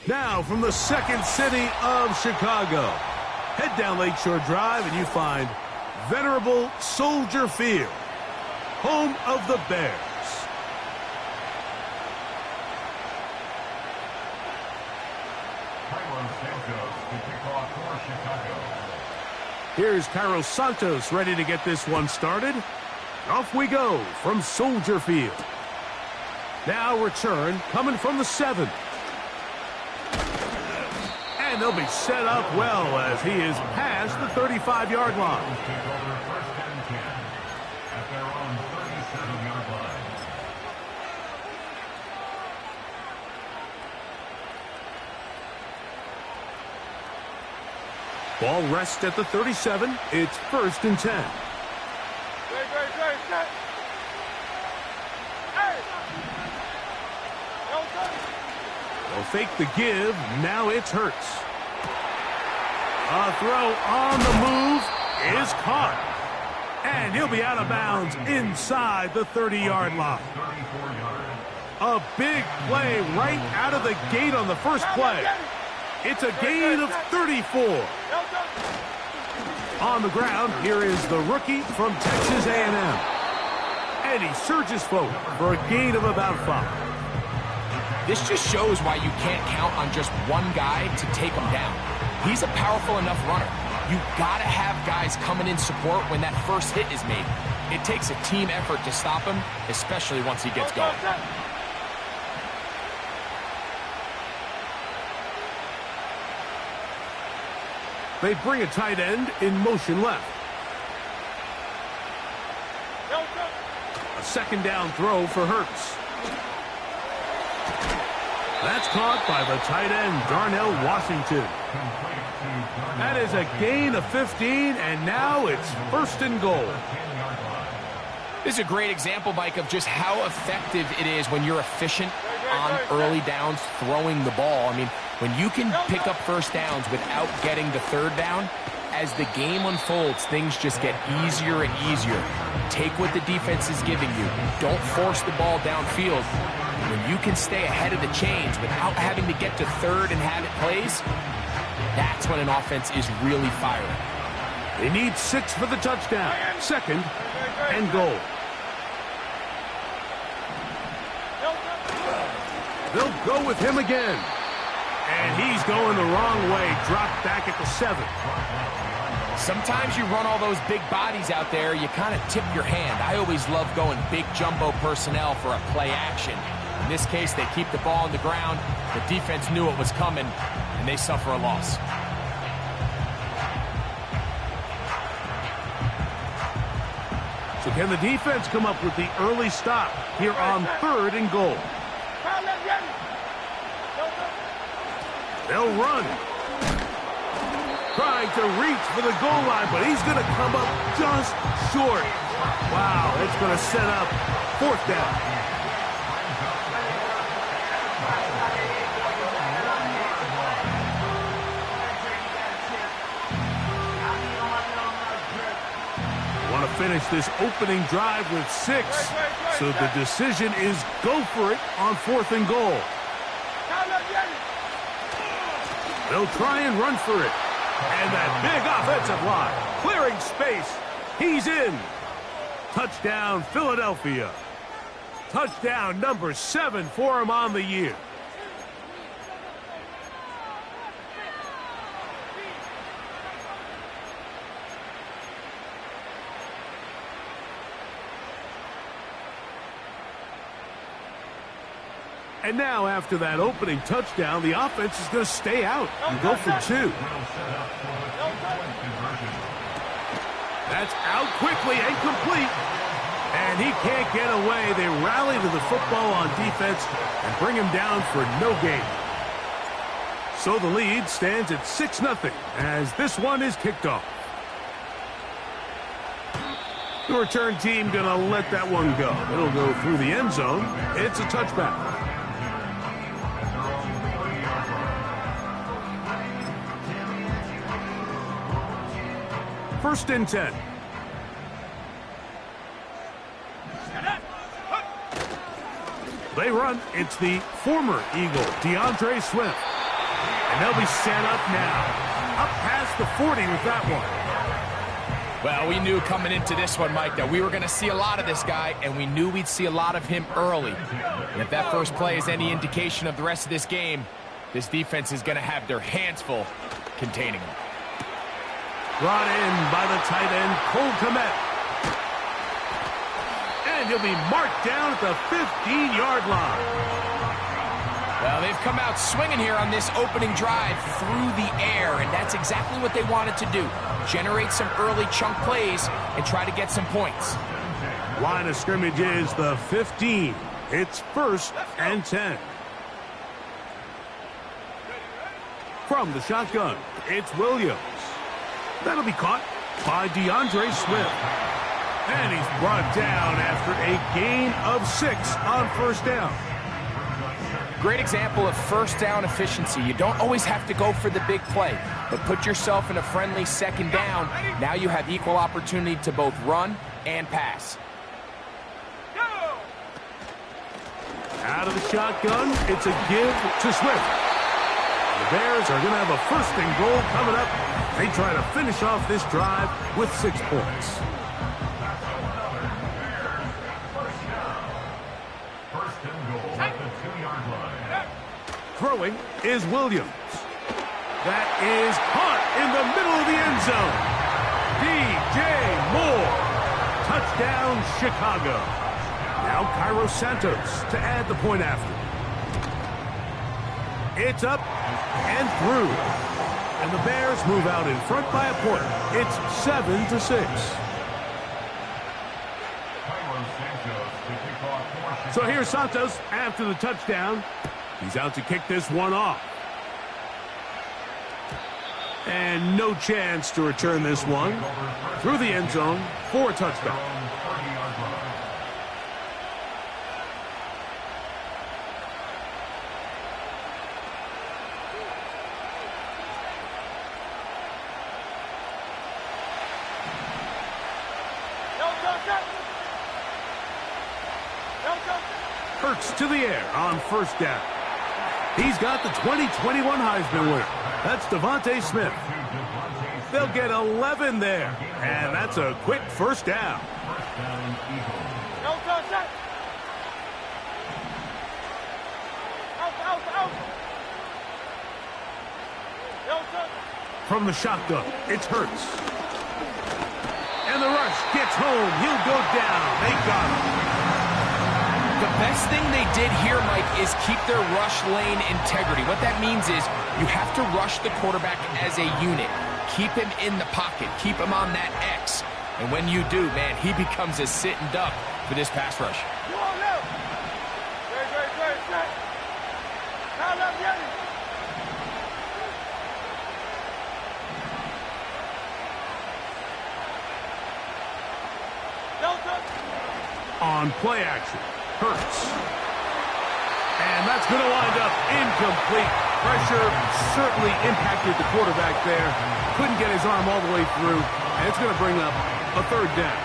Now from the second city of Chicago, head down Lakeshore Drive and you find venerable Soldier Field, home of the Bears. Here's Carlos Santos ready to get this one started. Off we go from Soldier Field. Now return coming from the 7. And they'll be set up well as he is past the 35-yard line. Ball rests at the 37. It's 1st and 10. They'll fake the give. Now it's Hurts. A throw on the move is caught. And he'll be out of bounds inside the 30-yard line. A big play right out of the gate on the first play. It's a gain of 34. On the ground, here is the rookie from Texas A&M. And he surges forward for a gain of about 5. This just shows why you can't count on just one guy to take him down. He's a powerful enough runner. You gotta have guys coming in support when that first hit is made. It takes a team effort to stop him, especially once he gets going. They bring a tight end in motion left. A second down throw for Hurts. That's caught by the tight end, Darnell Washington. That is a gain of 15, and now it's 1st and goal. This is a great example, Mike, of just how effective it is when you're efficient on early downs throwing the ball. I mean, when you can pick up first downs without getting the third down, as the game unfolds, things just get easier and easier. Take what the defense is giving you. Don't force the ball downfield. When you can stay ahead of the chains without having to get to third and have it plays, that's when an offense is really firing. They need 6 for the touchdown. 2nd and goal. They'll go with him again. And he's going the wrong way. Dropped back at the 7. Sometimes you run all those big bodies out there, you kind of tip your hand. I always love going big jumbo personnel for a play action. In this case, they keep the ball on the ground. The defense knew it was coming, and they suffer a loss. So can the defense come up with the early stop here on 3rd and goal? They'll run. Trying to reach for the goal line, but he's going to come up just short. Wow, it's going to set up 4th down. Want to finish this opening drive with 6, so the decision is go for it on 4th and goal. They'll try and run for it. And that big offensive line, clearing space. He's in. Touchdown, Philadelphia. Touchdown number 7 for him on the year. And now, after that opening touchdown, the offense is going to stay out and go for 2. That's out quickly and complete. And he can't get away. They rally to the football on defense and bring him down for no gain. So the lead stands at 6-0 as this one is kicked off. The return team going to let that one go. It'll go through the end zone. It's a touchback. First and 10. They run. It's the former Eagle, DeAndre Swift. And they'll be set up now. Up past the 40 with that one. Well, we knew coming into this one, Mike, that we were going to see a lot of this guy, and we knew we'd see a lot of him early. And if that first play is any indication of the rest of this game, this defense is going to have their hands full containing him. Brought in by the tight end, Cole Kmet. And he'll be marked down at the 15-yard line. Well, they've come out swinging here on this opening drive through the air, and that's exactly what they wanted to do. Generate some early chunk plays and try to get some points. Line of scrimmage is the 15. It's first and 10. From the shotgun, it's Williams. That'll be caught by DeAndre Swift. And he's brought down after a gain of 6 on first down. Great example of first down efficiency. You don't always have to go for the big play, but put yourself in a friendly second down. Now you have equal opportunity to both run and pass. Out of the shotgun, it's a give to Swift. The Bears are going to have a first and goal coming up. They try to finish off this drive with 6 points. Throwing is Williams. That is caught in the middle of the end zone. DJ Moore. Touchdown, Chicago. Now Cairo Santos to add the point after. It's up and through. And the Bears move out in front by a point. It's 7-6. So here's Santos after the touchdown. He's out to kick this one off. And no chance to return this one through the end zone for a touchdown. Hurts to the air on first down. He's got the 2021 Heisman winner. That's Devontae Smith. They'll get 11 there, and that's a quick first down. From the shotgun, it's Hurts. And the rush gets home. He'll go down. They got him. The best thing they did here, Mike, is keep their rush lane integrity. What that means is you have to rush the quarterback as a unit. Keep him in the pocket. Keep him on that X. And when you do, man, he becomes a sitting duck for this pass rush. On play action. Hurts. And that's going to wind up incomplete. Pressure certainly impacted the quarterback there. Couldn't get his arm all the way through. And it's going to bring up a third down.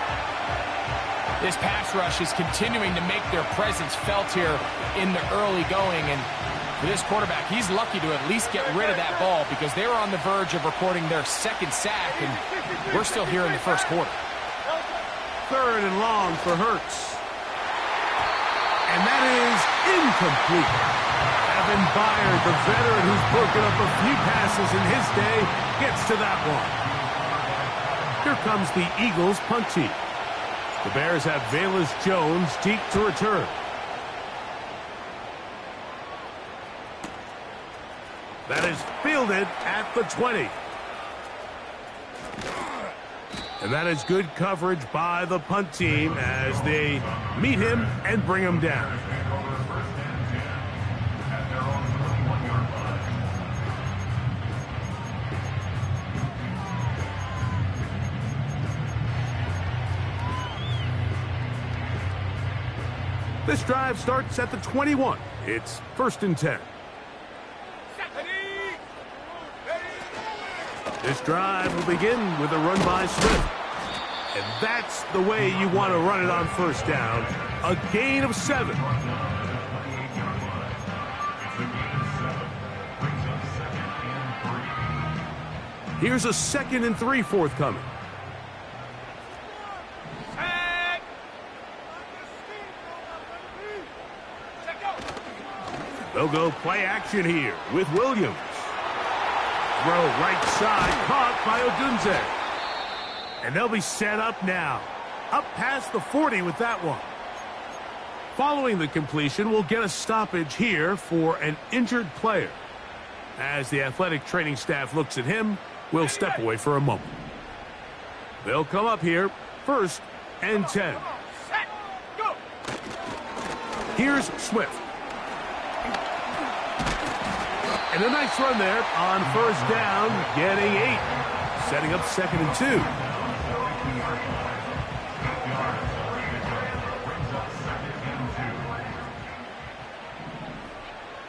This pass rush is continuing to make their presence felt here in the early going. And for this quarterback, he's lucky to at least get rid of that ball because they were on the verge of recording their second sack. And we're still here in the first quarter. Third and long for Hurts. And that is incomplete. Evan Byard, the veteran who's broken up a few passes in his day, gets to that one. Here comes the Eagles punt team. The Bears have Velus Jones deep to return. That is fielded at the 20. And that is good coverage by the punt team as they meet him and bring him down. This drive starts at the 21. It's 1st and 10. This drive will begin with a run by Smith. And that's the way you want to run it on 1st down. A gain of 7. Here's a 2nd and 3 forthcoming. They'll go play action here with Williams. Throw right side, caught by Odunze. And they'll be set up now. Up past the 40 with that one. Following the completion, we'll get a stoppage here for an injured player. As the athletic training staff looks at him, we'll step away for a moment. They'll come up here, 1st and 10. Here's Swift. And a nice run there on 1st down, getting 8. Setting up 2nd and 2.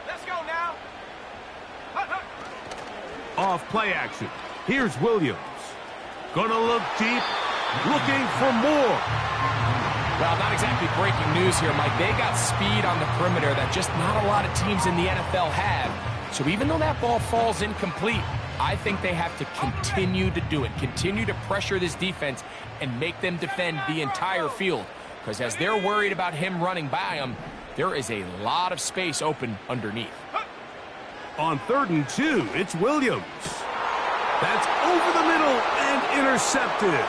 Let's go now. Off play action. Here's Williams. Gonna look deep, looking for more. Well, not exactly breaking news here, Mike. They got speed on the perimeter that just not a lot of teams in the NFL have. So even though that ball falls incomplete, I think they have to continue to do it. Continue to pressure this defense and make them defend the entire field. Because as they're worried about him running by them, there is a lot of space open underneath. On 3rd and 2, it's Williams. That's over the middle and intercepted.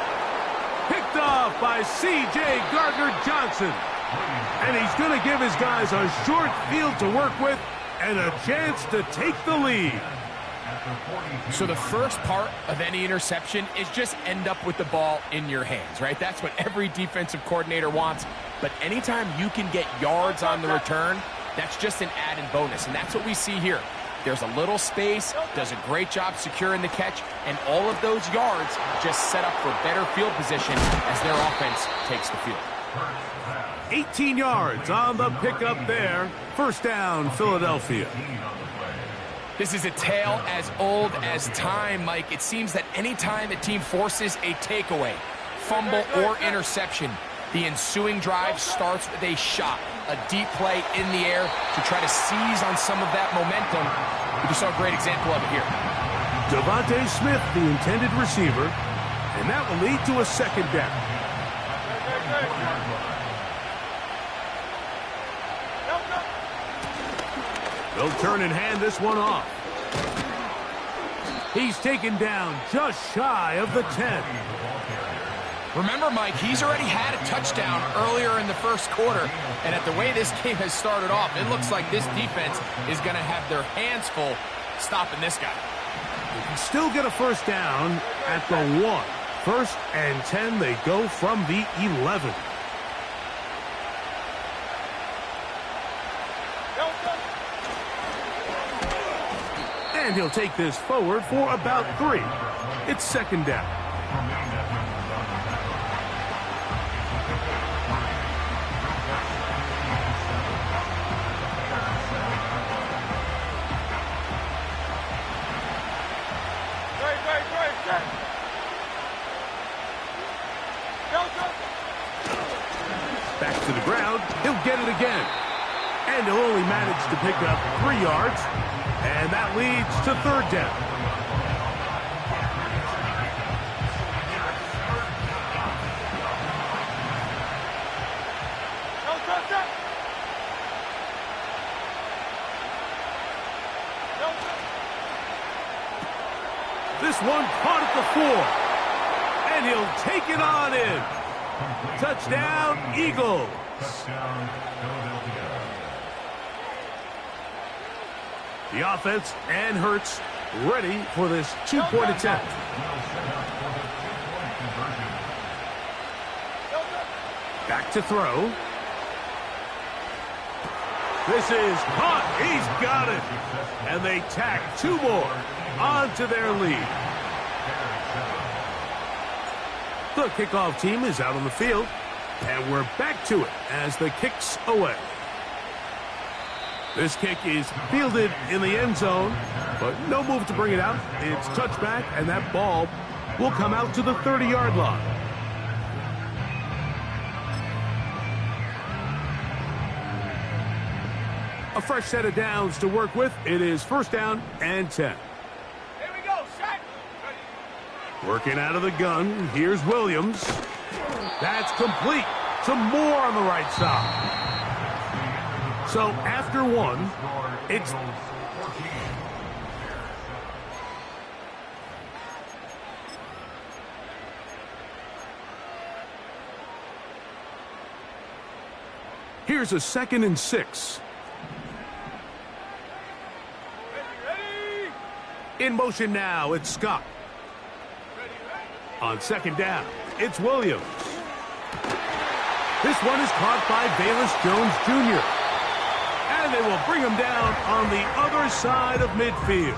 Picked off by C.J. Gardner-Johnson. And he's going to give his guys a short field to work with and a chance to take the lead. So the first part of any interception is just end up with the ball in your hands, right? That's what every defensive coordinator wants. But anytime you can get yards on the return, that's just an added bonus. And that's what we see here. There's a little space, does a great job securing the catch, and all of those yards just set up for better field position as their offense takes the field. 18 yards on the pickup there. 1st down, Philadelphia. This is a tale as old as time, Mike. It seems that anytime a team forces a takeaway, fumble, or interception, the ensuing drive starts with a shot, a deep play in the air to try to seize on some of that momentum. We just saw a great example of it here. Devontae Smith, the intended receiver, and that will lead to a 2nd down. They'll turn and hand this one off. He's taken down just shy of the 10. Remember, Mike, he's already had a touchdown earlier in the 1st quarter, and at the way this game has started off, it looks like this defense is going to have their hands full stopping this guy. They can still get a 1st down at the 1. 1st and 10, they go from the 11. And he'll take this forward for about 3. It's 2nd down. Back to the ground. He'll get it again. And he'll only manage to pick up 3 yards. And that leads to 3rd down. This one caught at the 4. And he'll take it on in. Touchdown, Eagles. The offense and Hurts ready for this 2-point attempt. Back to throw. This is caught. He's got it. And they tack 2 more onto their lead. The kickoff team is out on the field. And we're back to it as the kick's away. This kick is fielded in the end zone, but no move to bring it out. It's touchback, and that ball will come out to the 30-yard line. A fresh set of downs to work with. It is first down and 10. Here we go, set. Working out of the gun. Here's Williams. That's complete. Some more on the right side. So after one, it's... Here's a 2nd and 6. In motion now, it's Scott. On 2nd down, it's Williams. This one is caught by Bayless Jones Jr. And they will bring him down on the other side of midfield.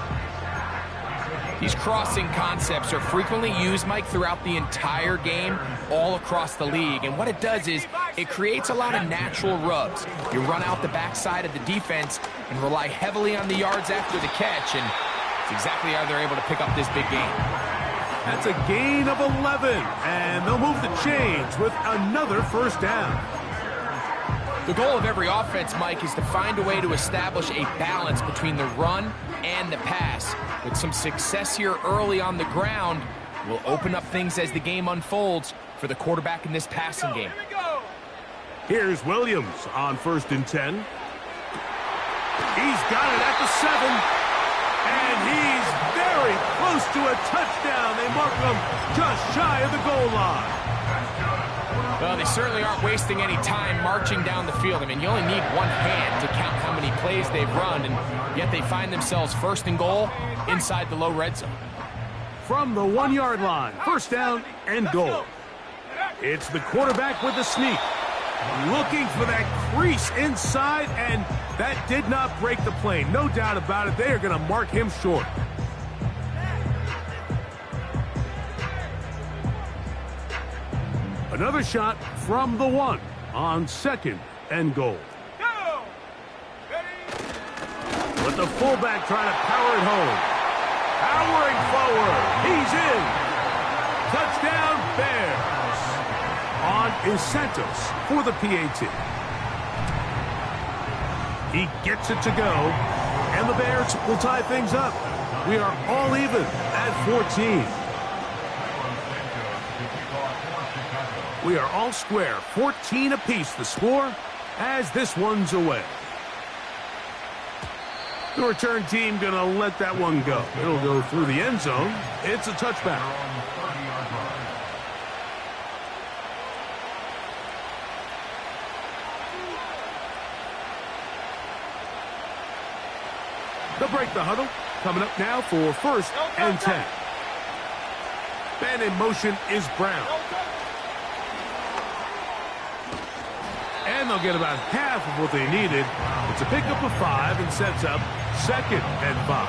These crossing concepts are frequently used, Mike, throughout the entire game, all across the league. And what it does is it creates a lot of natural rubs. You run out the backside of the defense and rely heavily on the yards after the catch, and it's exactly how they're able to pick up this big game. That's a gain of 11, and they'll move the chains with another first down. The goal of every offense, Mike, is to find a way to establish a balance between the run and the pass. With some success here early on the ground, will open up things as the game unfolds for the quarterback in this passing game. Here's Williams on 1st and 10. He's got it at the 7, and he's very close to a touchdown. They mark him just shy of the goal line. Well, they certainly aren't wasting any time marching down the field. I mean, you only need one hand to count how many plays they've run, and yet they find themselves 1st and goal inside the low red zone. From the 1-yard line, first down and goal. It's the quarterback with the sneak. Looking for that crease inside, and that did not break the plane. No doubt about it. They are going to mark him short. Another shot from the 1 on 2nd and goal. But the fullback trying to power it home. Powering forward. He's in. Touchdown Bears. On is Santos for the PAT. He gets it to go, and the Bears will tie things up. We are all even at 14. We are all square, 14 apiece the score as this one's away. The return team going to let that one go. It'll go through the end zone. It's a touchback. They'll break the huddle. Coming up now for 1st and 10. Man in motion is Brown. And they'll get about half of what they needed. It's a pickup of 5 and sets up 2nd and 5.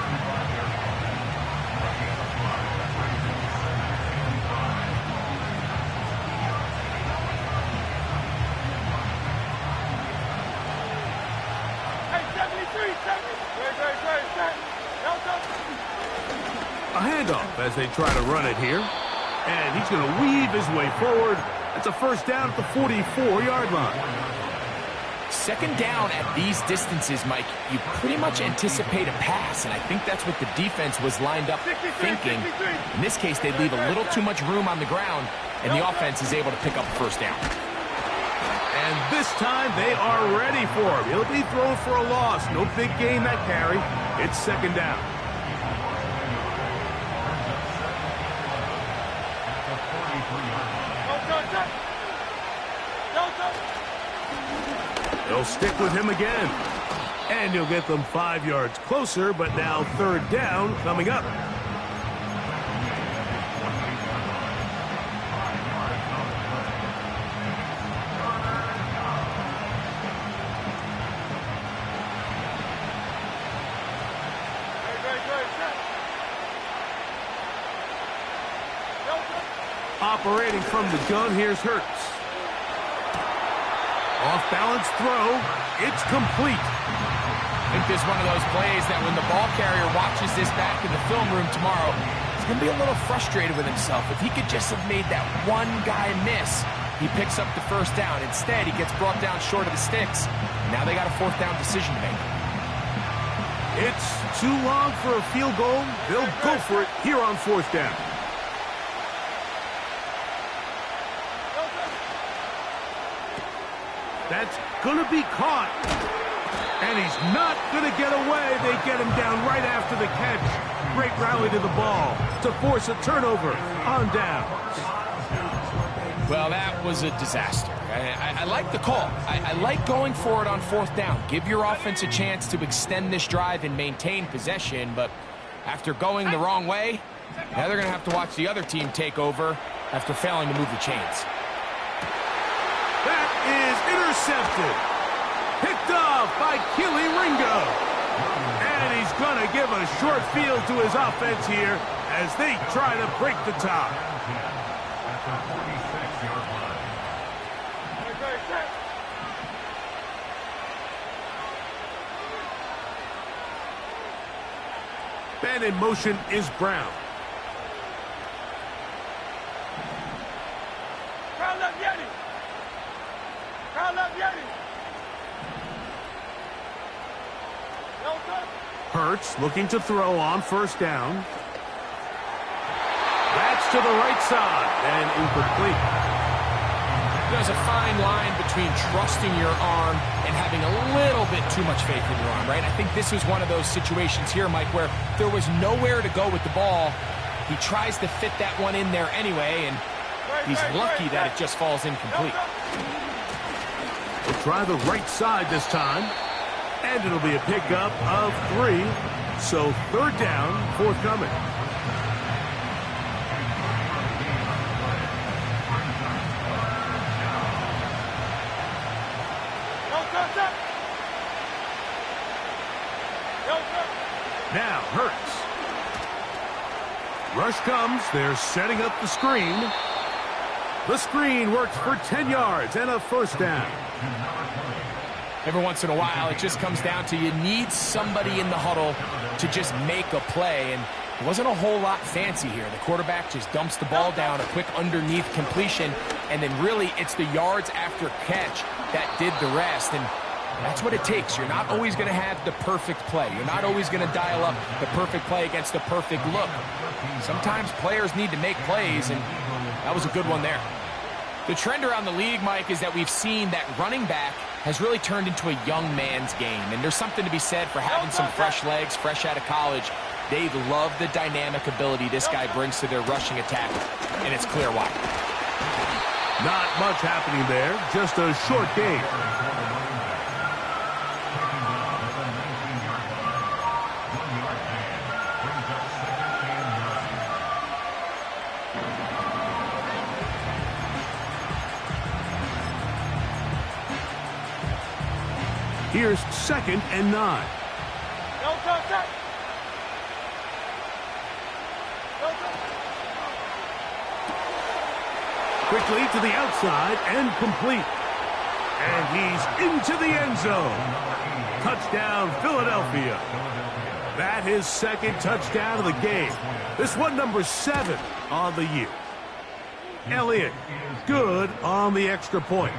A handoff as they try to run it here. And he's going to weave his way forward. That's a first down at the 44-yard line. 2nd down at these distances, Mike, you pretty much anticipate a pass, and I think that's what the defense was lined up thinking. In this case, they leave a little too much room on the ground, and the offense is able to pick up first down. And this time they are ready for him. He'll be thrown for a loss. No big gain that carry. It's 2nd down. They'll stick with him again. And he'll get them 5 yards closer, but now 3rd down coming up. Operating from the gun, here's Hurts. Off-balance throw. It's complete. I think this is one of those plays that when the ball carrier watches this back in the film room tomorrow, he's going to be a little frustrated with himself. If he could just have made that one guy miss, he picks up the first down. Instead, he gets brought down short of the sticks. Now they got a fourth down decision to make. It's too long for a field goal. They'll go for it here on fourth down. That's going to be caught. And he's not going to get away. They get him down right after the catch. Great rally to the ball to force a turnover on downs. Well, that was a disaster. I like the call. I like going for it on fourth down. Give your offense a chance to extend this drive and maintain possession, but after going the wrong way, now they're going to have to watch the other team take over after failing to move the chains. That is intercepted. Picked off by Keely Ringo. And he's going to give a short field to his offense here as they try to break the tie. Man in motion is Brown. Hurts looking to throw on first down. That's to the right side and incomplete. There's a fine line between trusting your arm and having a little bit too much faith in your arm, right? I think this was one of those situations here, Mike, where there was nowhere to go with the ball. He tries to fit that one in there anyway, and he's lucky that it just falls incomplete. We'll try the right side this time, and it'll be a pickup of 3. So third down, forthcoming. Now Hurts. Rush comes. They're setting up the screen. The screen works for 10 yards and a first down. Every once in a while, it just comes down to you need somebody in the huddle to just make a play, and it wasn't a whole lot fancy here. The quarterback just dumps the ball down, a quick underneath completion, and then really it's the yards after catch that did the rest, and that's what it takes. You're not always going to have the perfect play. You're not always going to dial up the perfect play against the perfect look. Sometimes players need to make plays, and that was a good one there. The trend around the league, Mike, is that we've seen that running back has really turned into a young man's game. And there's something to be said for having some fresh legs, fresh out of college. They love the dynamic ability this guy brings to their rushing attack, and it's clear why. Not much happening there, just a short game. Here's 2nd and 9. Quickly to the outside and complete. And he's into the end zone. Touchdown, Philadelphia. That his 2nd touchdown of the game. This one number 7 on the year. Elliott, good on the extra point.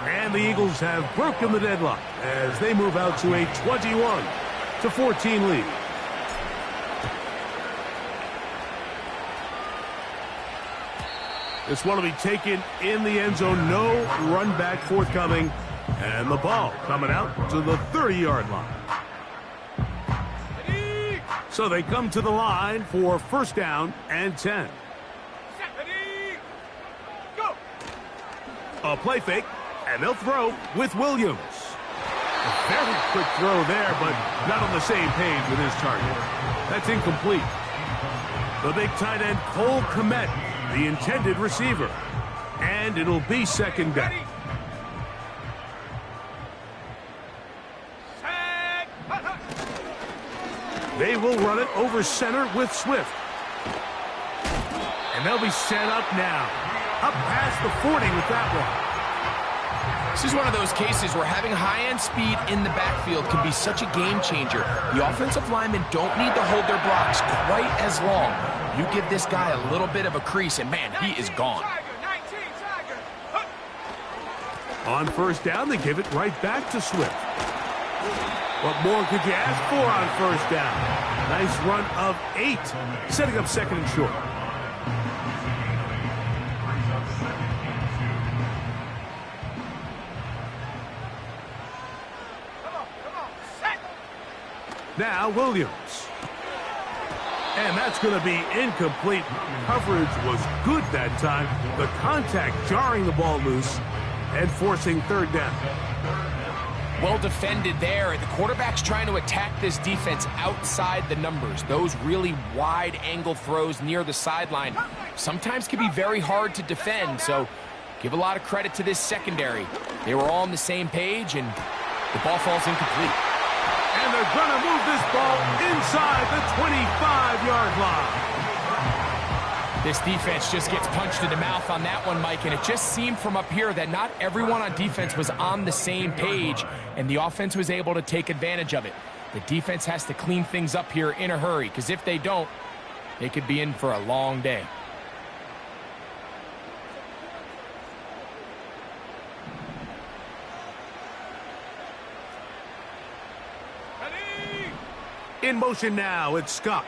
And the Eagles have broken the deadlock as they move out to a 21-14 lead. This one will be taken in the end zone. No run back forthcoming. And the ball coming out to the 30-yard line. So they come to the line for first down and 10. A play fake, and they'll throw with Williams. A very quick throw there, but not on the same page with his target. That's incomplete. The big tight end, Cole Kmet, the intended receiver. And it'll be second down. They will run it over center with Swift. And they'll be set up now. Up past the 40 with that one. This is one of those cases where having high-end speed in the backfield can be such a game changer. The offensive linemen don't need to hold their blocks quite as long. You give this guy a little bit of a crease, and man, he is gone. On first down, they give it right back to Swift. What more could you ask for on first down? Nice run of 8, setting up second and short. Now Williams. And that's going to be incomplete. Coverage was good that time. The contact jarring the ball loose and forcing third down. Well defended there. The quarterback's trying to attack this defense outside the numbers. Those really wide angle throws near the sideline sometimes can be very hard to defend. So give a lot of credit to this secondary. They were all on the same page, and the ball falls incomplete. And they're going to move this ball inside the 25-yard line. This defense just gets punched in the mouth on that one, Mike, and it just seemed from up here that not everyone on defense was on the same page, and the offense was able to take advantage of it. The defense has to clean things up here in a hurry, because if they don't, they could be in for a long day. In motion now, it's Scott.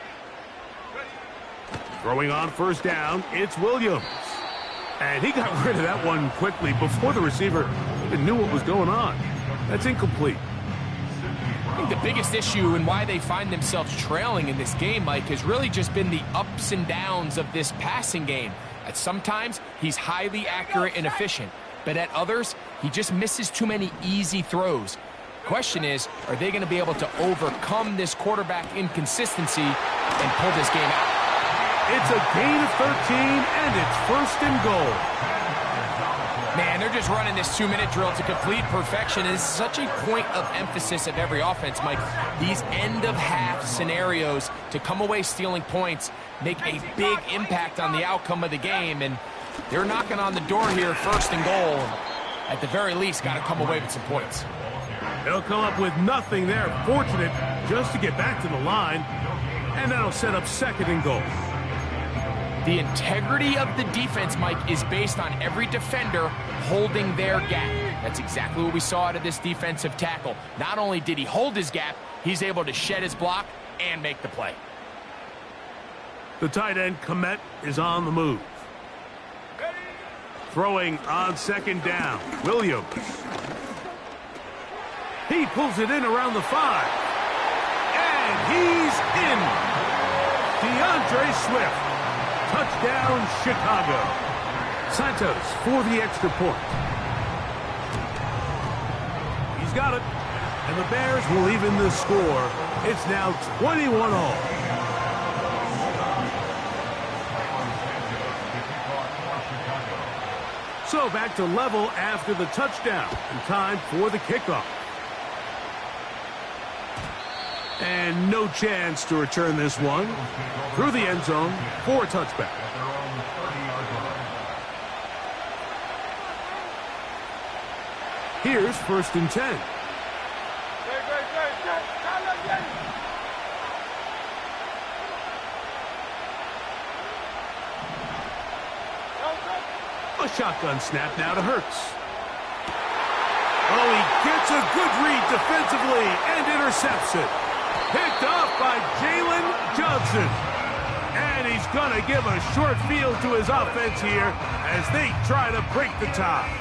Throwing on first down, it's Williams. And he got rid of that one quickly before the receiver even knew what was going on. That's incomplete. I think the biggest issue and why they find themselves trailing in this game, Mike, has really just been the ups and downs of this passing game. At sometimes, he's highly accurate and efficient, but at others, he just misses too many easy throws. Question is, are they going to be able to overcome this quarterback inconsistency and pull this game out? It's a gain of 13, and it's first and goal. Man, they're just running this 2-minute drill to complete perfection. It's such a point of emphasis of every offense, Mike. These end-of-half scenarios to come away stealing points make a big impact on the outcome of the game, and they're knocking on the door here, first and goal. At the very least, got to come away with some points. They'll come up with nothing there. Fortunate just to get back to the line, and that'll set up second and goal. The integrity of the defense, Mike, is based on every defender holding their gap. That's exactly what we saw out of this defensive tackle. Not only did he hold his gap, he's able to shed his block and make the play. The tight end, Komet, is on the move. Throwing on second down, Williams. He pulls it in around the 5. And he's in. DeAndre Swift. Touchdown, Chicago. Santos for the extra point. He's got it. And the Bears will even the score. It's now 21-all. So back to level after the touchdown. And time for the kickoff. And no chance to return this one. Through the end zone for a touchback. Here's first and 10. A shotgun snap now to Hurts. Oh, he gets a good read defensively and intercepts it. Picked off by Jalen Johnson. And he's going to give a short field to his offense here as they try to break the tie.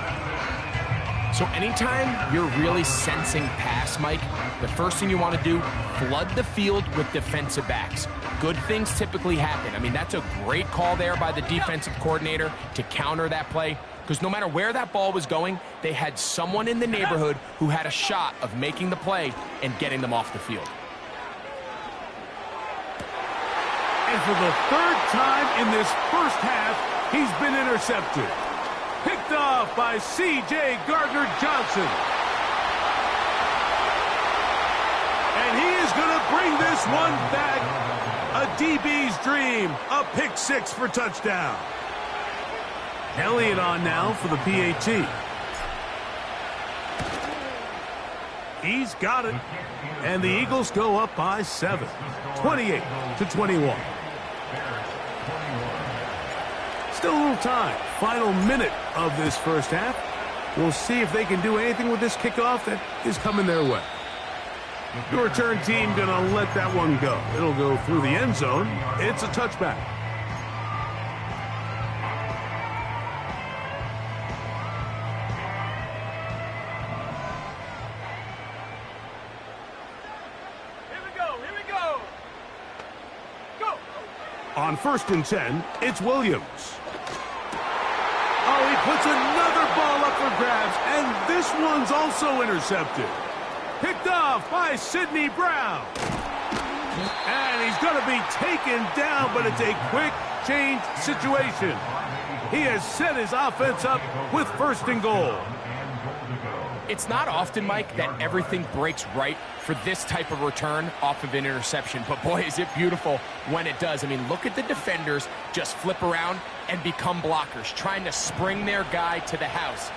So anytime you're really sensing pass, Mike, the first thing you want to do, flood the field with defensive backs. Good things typically happen. I mean, that's a great call there by the defensive coordinator to counter that play, because no matter where that ball was going, they had someone in the neighborhood who had a shot of making the play and getting them off the field. And for the third time in this first half, he's been intercepted. Picked off by C.J. Gardner-Johnson. And he is going to bring this one back. A DB's dream. A pick six for touchdown. Elliott on now for the PAT. He's got it. And the Eagles go up by 7, 28-21. Still a little time. Final minute of this first half. We'll see if they can do anything with this kickoff that is coming their way. The return team going to let that one go. It'll go through the end zone. It's a touchback. On 1st and 10, it's Williams. Oh, he puts another ball up for grabs, and this one's also intercepted. Picked off by Sidney Brown. And he's going to be taken down, but it's a quick change situation. He has set his offense up with 1st and goal. It's not often, Mike, that everything breaks right for this type of return off of an interception. But, boy, is it beautiful when it does. I mean, look at the defenders just flip around and become blockers, trying to spring their guy to the house.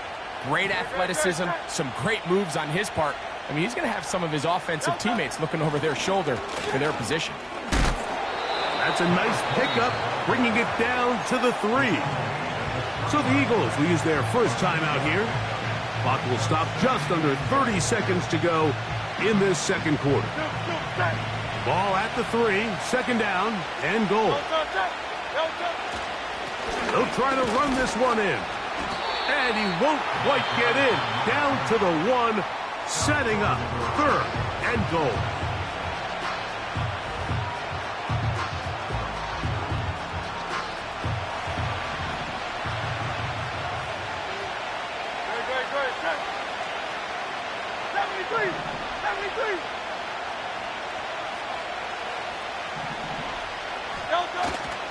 Great athleticism, some great moves on his part. I mean, he's going to have some of his offensive teammates looking over their shoulder for their position. That's a nice pickup, bringing it down to the 3. So the Eagles will use their first timeout here. Clock will stop just under 30 seconds to go in this second quarter. Ball at the 3, 2nd down, and goal. They'll try to run this one in. And he won't quite get in. Down to the 1, setting up 3rd and goal.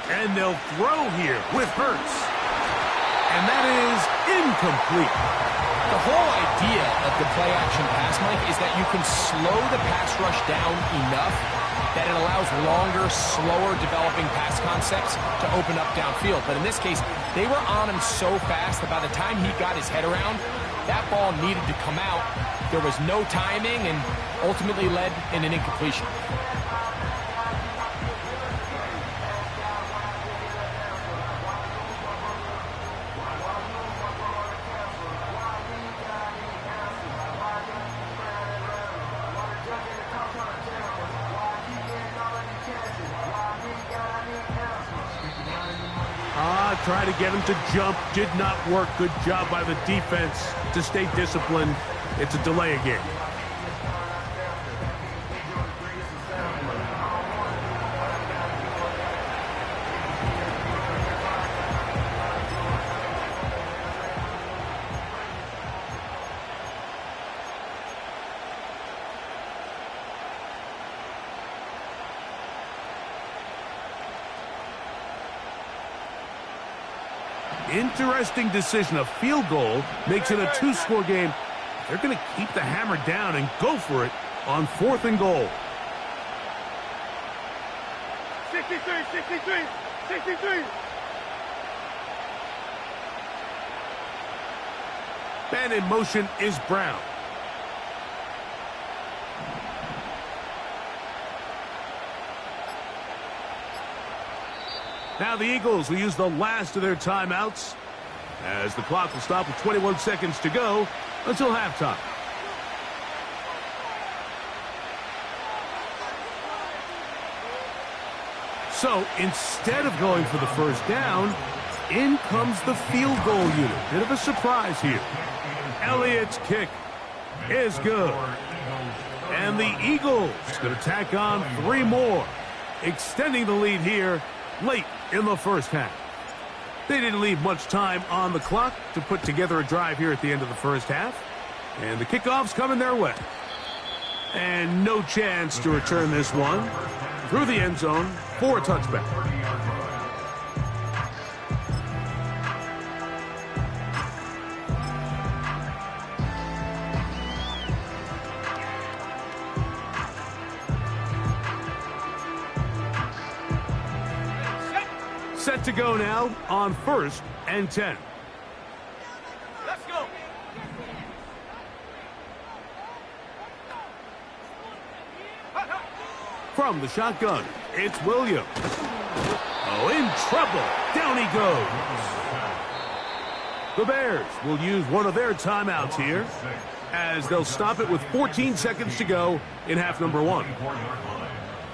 And they'll throw here with Hurts. And that is incomplete. The whole idea of the play-action pass, Mike, is that you can slow the pass rush down enough that it allows longer, slower developing pass concepts to open up downfield. But in this case, they were on him so fast that by the time he got his head around, that ball needed to come out. There was no timing and ultimately led in an incompletion. Try to get him to jump. Did not work. Good job by the defense to stay disciplined. It's a delay again. Interesting decision. A field goal makes it a 2-score game. They're going to keep the hammer down and go for it on 4th and goal. 63. And in motion is Brown. Now the Eagles will use the last of their timeouts as the clock will stop with 21 seconds to go until halftime. So instead of going for the first down, in comes the field goal unit. Bit of a surprise here. Elliott's kick is good. And the Eagles going to tack on 3 more, extending the lead here late in the first half. They didn't leave much time on the clock to put together a drive here at the end of the first half. And the kickoff's coming their way. And no chance to return this one through the end zone for a touchback. Set to go now on 1st and 10. Let's go. From the shotgun, it's Williams. Oh, in trouble. Down he goes. The Bears will use one of their timeouts here as they'll stop it with 14 seconds to go in half number one.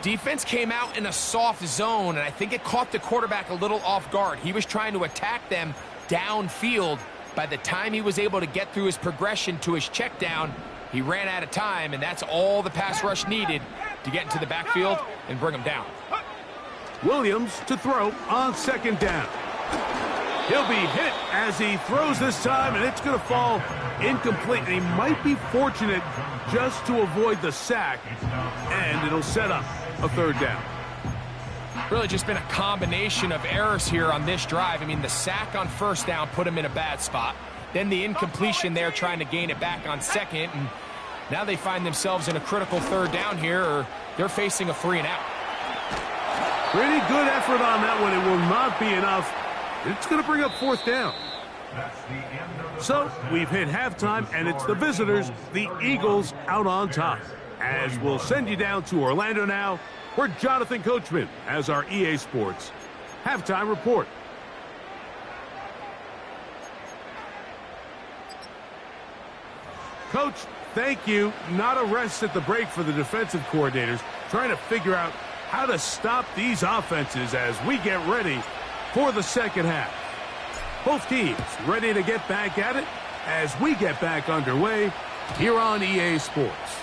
Defense came out in a soft zone, and I think it caught the quarterback a little off guard. He was trying to attack them downfield. By the time he was able to get through his progression to his check down, he ran out of time, and that's all the pass rush needed to get into the backfield and bring him down. Williams to throw on second down. He'll be hit as he throws this time, and it's going to fall incomplete. And he might be fortunate just to avoid the sack, and it'll set up a third down. Really just been a combination of errors here on this drive. I mean, the sack on first down put him in a bad spot. Then the incompletion there trying to gain it back on second, and now they find themselves in a critical third down here, or they're facing a 3-and-out. Pretty good effort on that one. It will not be enough. It's going to bring up fourth down. So we've hit halftime, and it's the visitors, the Eagles, out on top. As we'll send you down to Orlando now, where Jonathan Coachman has our EA Sports halftime report. Coach, thank you. Not a rest at the break for the defensive coordinators, trying to figure out how to stop these offenses as we get ready for the second half. Both teams ready to get back at it as we get back underway here on EA Sports.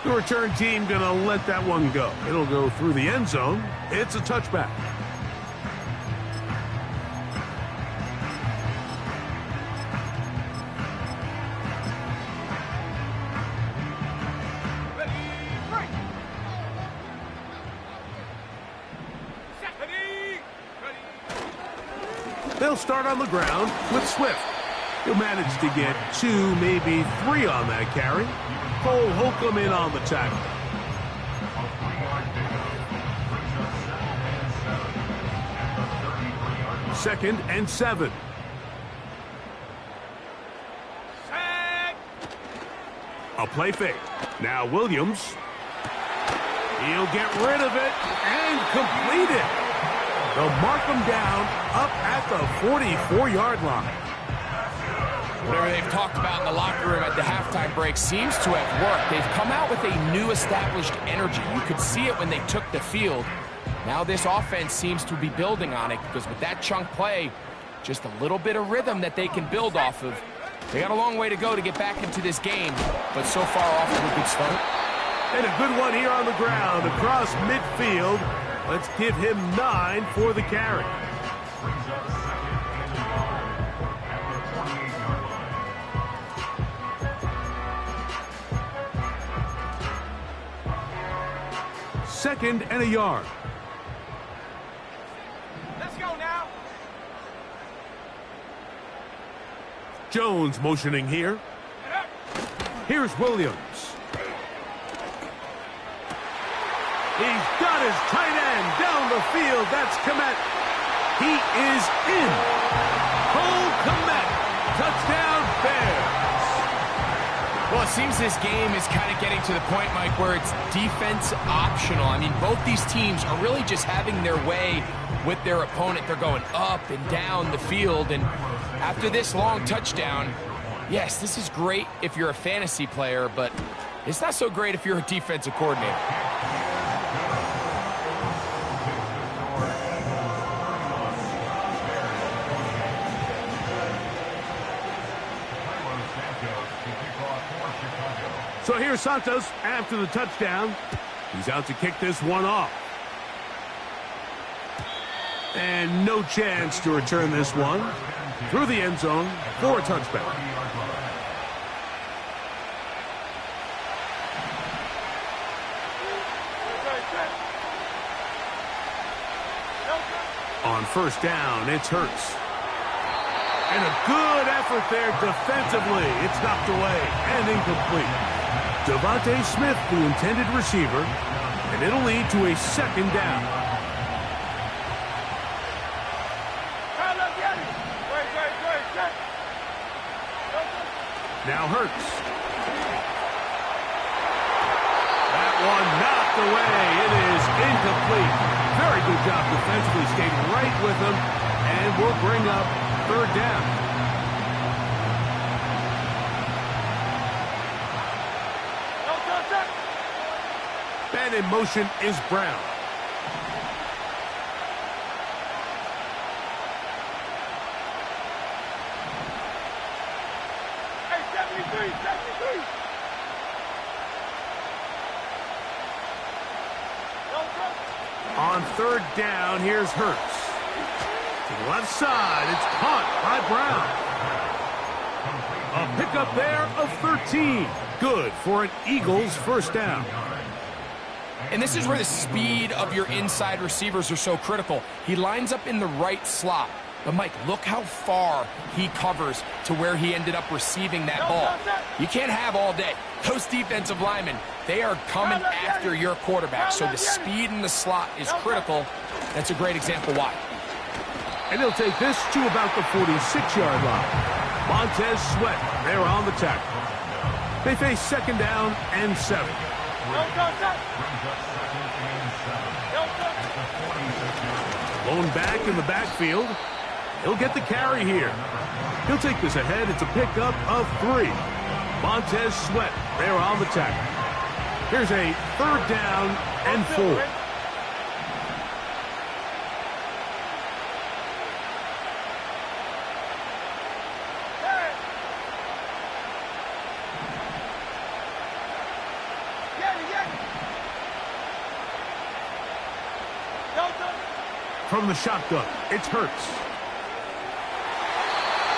The return team going to let that one go. It'll go through the end zone. It's a touchback. They'll start on the ground with Swift. He'll manage to get 2, maybe 3 on that carry. Cole Holcomb in on the tackle. Second and 7. A play fake. Now Williams. He'll get rid of it and complete it. They'll mark him down up at the 44-yard line. Whatever they've talked about in the locker room at the halftime break seems to have worked. They've come out with a new established energy. You could see it when they took the field. Now this offense seems to be building on it because with that chunk play, just a little bit of rhythm that they can build off of. They got a long way to go to get back into this game, but so far off to a good start. And a good one here on the ground across midfield. Let's give him 9 for the carry. Second and a yard. Let's go now. Jones motioning here. Here's Williams. He's got his tight end down the field. That's Kmet. He is in. Cole Kmet. Touchdown Bears. Well, it seems this game is kind of getting to the point, Mike, where it's defense optional. I mean, both these teams are really just having their way with their opponent. They're going up and down the field, and after this long touchdown, yes, this is great if you're a fantasy player, but it's not so great if you're a defensive coordinator. So here's Santos after the touchdown. He's out to kick this one off. And no chance to return this one through the end zone for a touchback. On first down, it's Hurts. And a good effort there defensively. It's knocked away and incomplete. Devontae Smith, the intended receiver, and it'll lead to a second down. Now Hurts. That one not knocked away. It is incomplete. Very good job defensively, stayed right with him, and will bring up third down. And in motion is Brown. Hey, 73, 73. On third down, here's Hurts. To the left side, it's caught by Brown. A pickup there of 13. Good for an Eagles first down. And this is where the speed of your inside receivers are so critical. He lines up in the right slot. But, Mike, look how far he covers to where he ended up receiving that ball. You can't have all day. Those defensive linemen, they are coming after your quarterback. So the speed in the slot is critical. That's a great example why. And he'll take this to about the 46-yard line. Montez Sweat, they're on the tackle. They face second down and 7. Blown back in the backfield. He'll get the carry here. He'll take this ahead. It's a pickup of 3. Montez Sweat, they're on the tackle. Here's a third down and 4. From the shotgun, it's Hurts.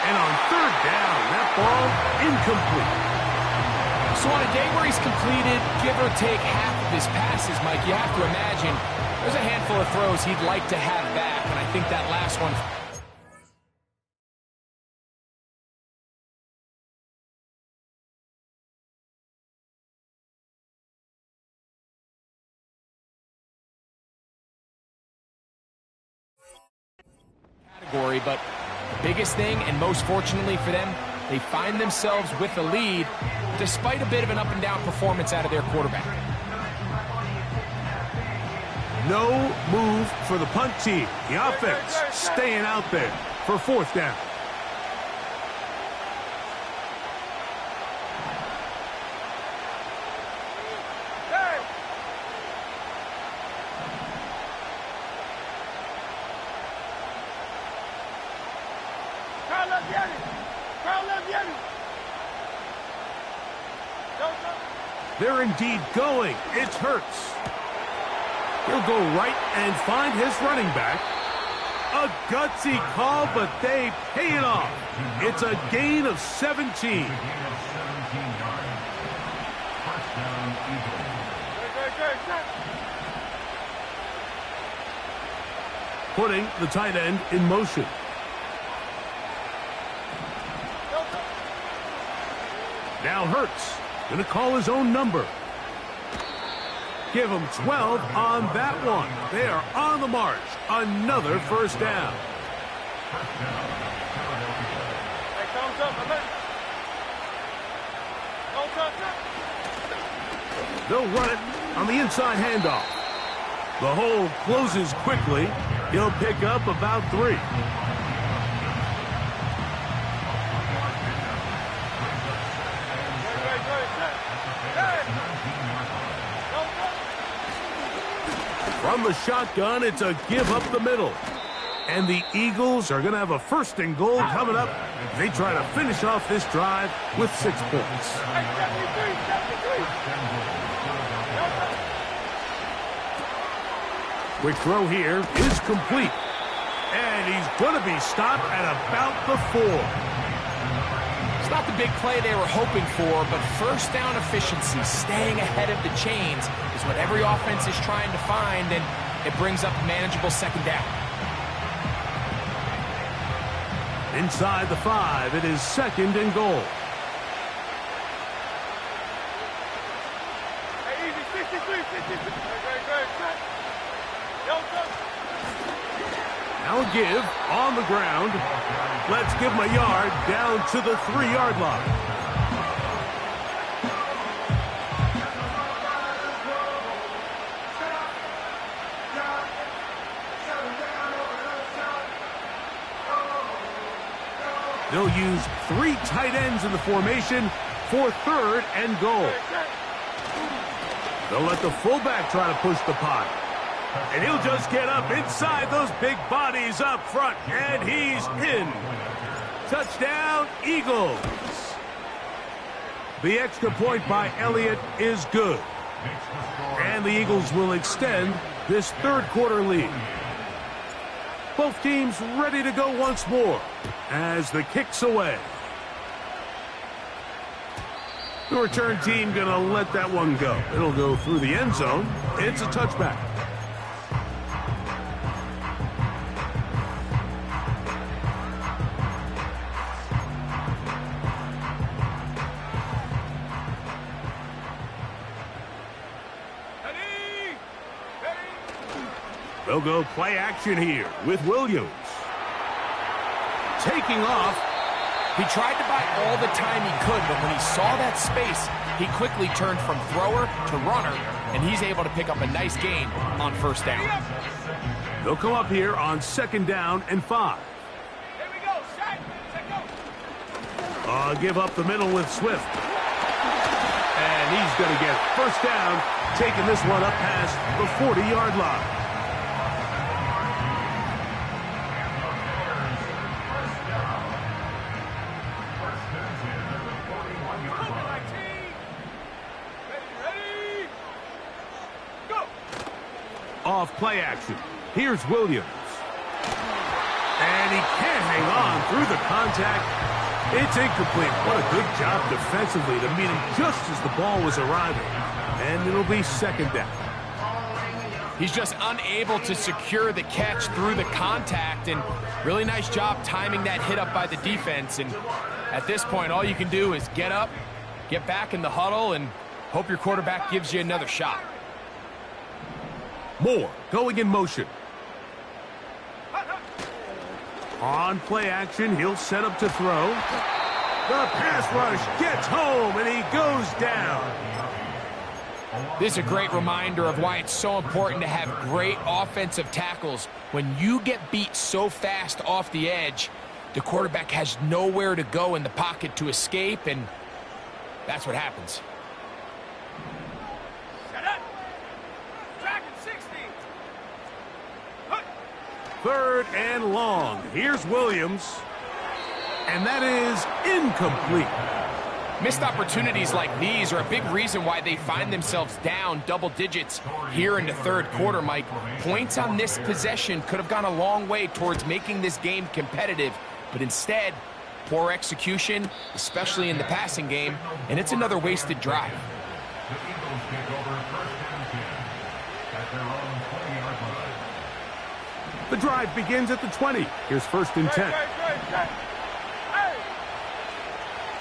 And on third down, that ball incomplete. So on a day where he's completed, give or take half of his passes, Mike, you have to imagine there's a handful of throws he'd like to have back, and I think that last one... But the biggest thing, and most fortunately for them, they find themselves with the lead despite a bit of an up-and-down performance out of their quarterback. No move for the punt team. The offense staying out there for fourth down. They're indeed going. It's Hurts. He'll go right and find his running back. A gutsy call, but they pay it off. It's a gain of 17. Putting the tight end in motion. Now Hurts. Going to call his own number. Give him 12 on that one. They are on the march. Another first down. They'll run it on the inside handoff. The hole closes quickly. He'll pick up about 3. From the shotgun, it's a give up the middle. And the Eagles are going to have a first and goal coming up. They try to finish off this drive with 6 points. Quick throw here is complete. And he's going to be stopped at about the 4. It's not the big play they were hoping for, but first down efficiency, staying ahead of the chains, is what every offense is trying to find, and it brings up a manageable second down. Inside the 5, it is second and goal. Hey, easy, 63, 63. Now a give on the ground. Let's give him a yard down to the 3-yard line. They'll use 3 tight ends in the formation for 3rd and goal. They'll let the fullback try to push the pile. And he'll just get up inside those big bodies up front. And he's in. Touchdown, Eagles. The extra point by Elliott is good. And the Eagles will extend this 3rd quarter lead. Both teams ready to go once more as the kick's away. The return team going to let that one go. It'll go through the end zone. It's a touchback. They'll go play action here with Williams. Taking off. He tried to buy all the time he could, but when he saw that space, he quickly turned from thrower to runner, and he's able to pick up a nice gain on 1st down. They'll come up here on 2nd down and 5. Here we go. Shot. Check go. Give up the middle with Swift. And he's going to get 1st down, taking this one up past the 40-yard line. Off play action. Here's Williams. And he can't hang on through the contact. It's incomplete. What a good job defensively to meet him just as the ball was arriving. And it'll be 2nd down. He's just unable to secure the catch through the contact, and really nice job timing that hit up by the defense. And at this point, all you can do is get up, get back in the huddle, and hope your quarterback gives you another shot. Moore going in motion. On play action, he'll set up to throw. The pass rush gets home, and he goes down. This is a great reminder of why it's so important to have great offensive tackles. When you get beat so fast off the edge, the quarterback has nowhere to go in the pocket to escape, and that's what happens. 3rd and long. Here's Williams. And that is incomplete. Missed opportunities like these are a big reason why they find themselves down double digits here in the 3rd quarter, Mike. Points on this possession could have gone a long way towards making this game competitive, but instead, poor execution, especially in the passing game, and it's another wasted drive. The drive begins at the 20. Here's 1st and 10.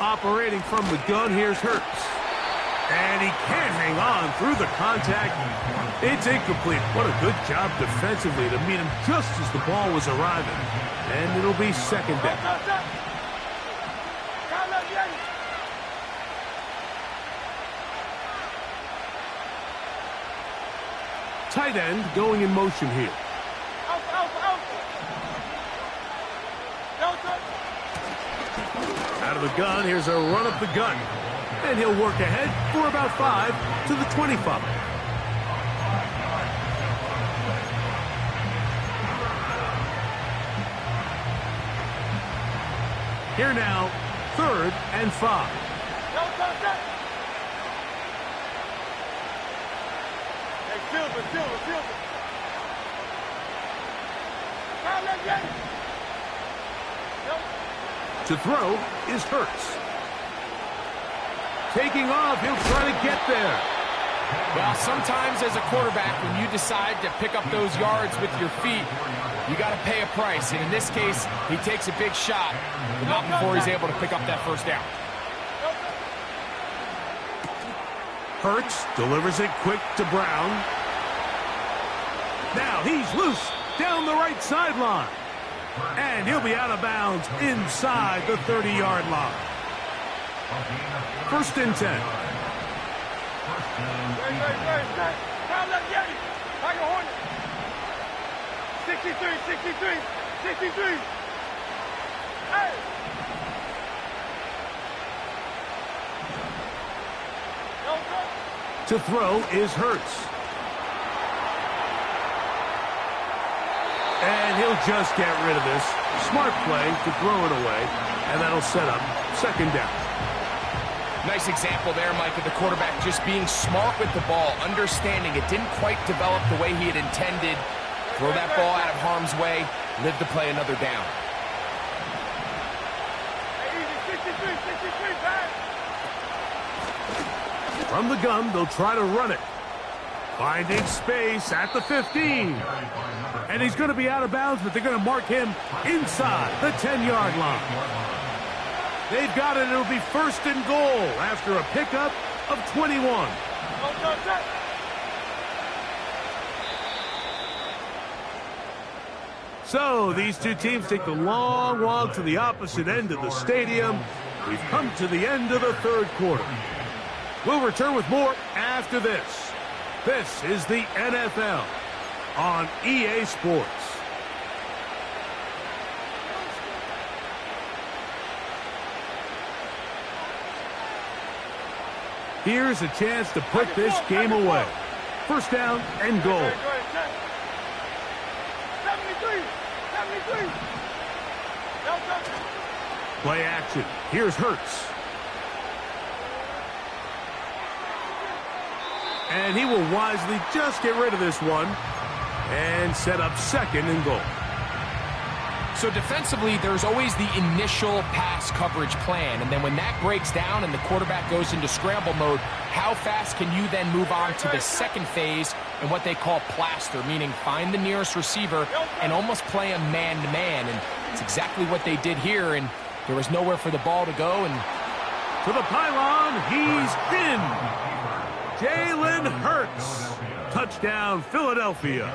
Operating from the gun, here's Hurts. And he can't hang on through the contact. It's incomplete. What a good job defensively to meet him just as the ball was arriving. And it'll be 2nd down. Tight end going in motion here. Out of the gun, here's a run up the gun. And he'll work ahead for about 5 to the 25. Here now, 3rd and 5. To throw is Hurts. Taking off, he'll try to get there. Well, sometimes as a quarterback, when you decide to pick up those yards with your feet, you got to pay a price. And in this case, he takes a big shot, but not before he's able to pick up that 1st down. Hurts delivers it quick to Brown. Now he's loose down the right sideline. And he'll be out of bounds inside the 30-yard line. 1st and 10. 63. Hey! To throw is Hurts. And he'll just get rid of this. Smart play to throw it away, and that'll set up second down. Nice example there, Mike, of the quarterback just being smart with the ball, understanding it didn't quite develop the way he had intended. Throw that ball out of harm's way, live to play another down. From the gun, they'll try to run it. Finding space at the 15. And he's going to be out of bounds, but they're going to mark him inside the 10-yard line. They've got it. It'll be first and goal after a pickup of 21. So these two teams take the long walk to the opposite end of the stadium. We've come to the end of the third quarter. We'll return with more after this. This is the NFL on EA Sports. Here's a chance to put this game away. First down and goal. 73. Play action. Here's Hurts. And he will wisely just get rid of this one and set up second and goal. So defensively, there's always the initial pass coverage plan, and then when that breaks down and the quarterback goes into scramble mode, how fast can you then move on to the second phase and what they call plaster, meaning find the nearest receiver and almost play a man-to-man, and it's exactly what they did here, and there was nowhere for the ball to go. And to the pylon, he's in. Jalen Hurts. Touchdown, Philadelphia.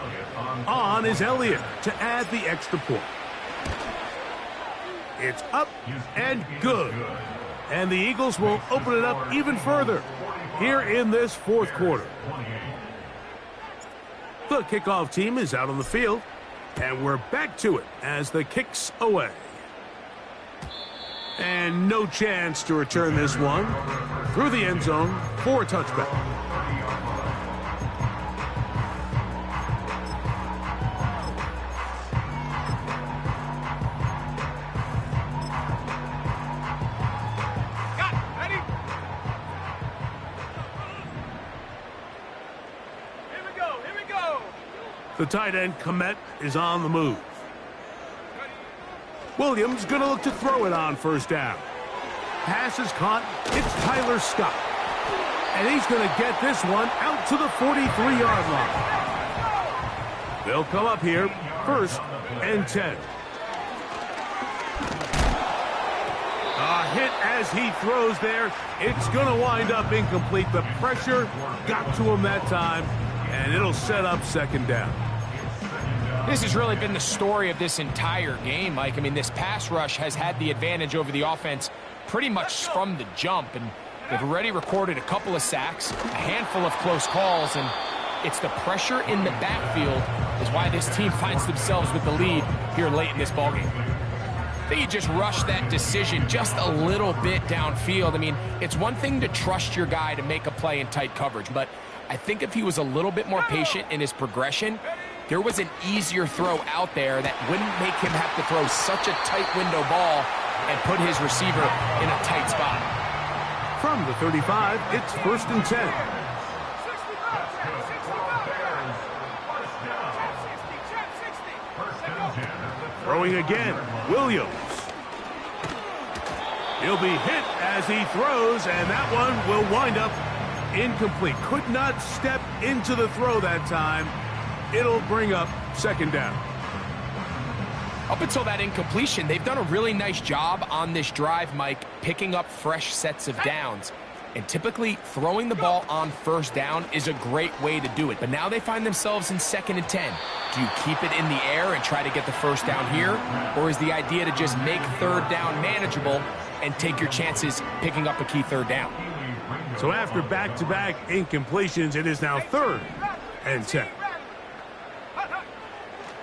On is Elliott to add the extra point. It's up and good. And the Eagles will open it up even further here in this fourth quarter. The kickoff team is out on the field, and we're back to it as the kick's away. And no chance to return this one through the end zone for a touchback. The tight end, Komet, is on the move. Williams going to look to throw it on first down. Pass is caught. It's Tyler Scott. And he's going to get this one out to the 43-yard line. They'll come up here, first and 10. A hit as he throws there. It's going to wind up incomplete. The pressure got to him that time, and it'll set up second down. This has really been the story of this entire game, Mike. I mean, this pass rush has had the advantage over the offense pretty much from the jump, and they've already recorded a couple of sacks, a handful of close calls, and it's the pressure in the backfield is why this team finds themselves with the lead here late in this ballgame. I think you just rushed that decision just a little bit downfield. I mean, it's one thing to trust your guy to make a play in tight coverage, but I think if he was a little bit more patient in his progression, there was an easier throw out there that wouldn't make him have to throw such a tight window ball and put his receiver in a tight spot. From the 35, it's first and 10. Throwing again, Williams. He'll be hit as he throws, and that one will wind up incomplete. Could not step into the throw that time. It'll bring up second down. Up until that incompletion, they've done a really nice job on this drive, Mike, picking up fresh sets of downs. And typically, throwing the ball on first down is a great way to do it. But now they find themselves in second and 10. Do you keep it in the air and try to get the first down here? Or is the idea to just make third down manageable and take your chances picking up a key third down? So after back-to-back incompletions, it is now third and 10.